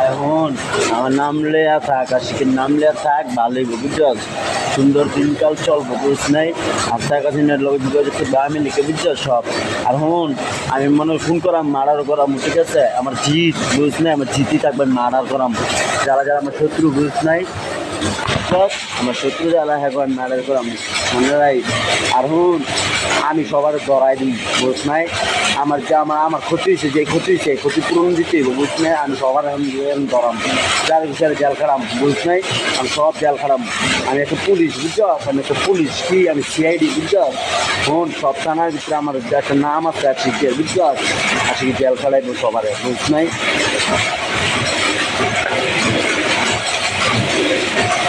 এখন আমার নাম লেয়া থাক আশিকের নাম লেয়া থাক ভালোই বুঝছস সুন্দর দিনকাল চলবো বুঝ নাই আস্তা কাছে লোক যোগাযোগ বা আমি লিখে বুঝছ সব আর হন আমি মনে ফোন করাম মার্ডার করাম ঠিক আছে আমার জিত বুঝ নাই আমার জিতই থাকবে মার্ডার করাম যারা যারা আমার শত্রু বুঝ নাই আমার শত্রু যারা হ্যাঁ আমি মার্ডার করাম মনে রাই আর হুন আমি সবার ধরাই দিই বুঝ নাই আমার যে আমার ক্ষতি হয়েছে যে ক্ষতি হয়েছে ক্ষতি পূরণ দিতে হইব বুঝ নাই আমি সবার ধরাম যার বিচারে জেল খারাম বুঝ নাই আমি সব জেল খারাম আমি একটা পুলিশ বুঝছ আমি একটা পুলিশ কি আমি সিআইডি বুঝছ ফোন সব থানার ভিতরে আমার একটা নাম আছে আশিকের বুঝছ আশিক জেল খারাইব সবার বুঝ নাই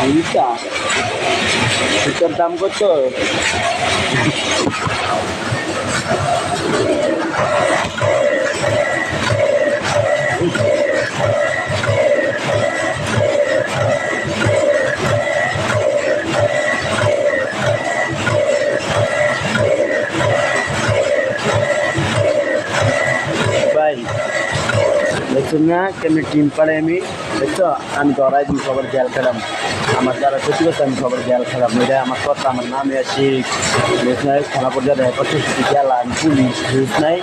বুঝছা সুতার দাম কত ভাই দেখছেন না কেমনি টিম পারে আমি দেখছো আমি ধরাই দিই সবার জেল খেলাম আমার যারা ক্ষতি করছে আমি সবার জেল খেলাম এটা আমার কথা আমার নামে আছি থানা পর্যায়ে দেখা করছে জেল আমি পুলিশ বুঝ নাই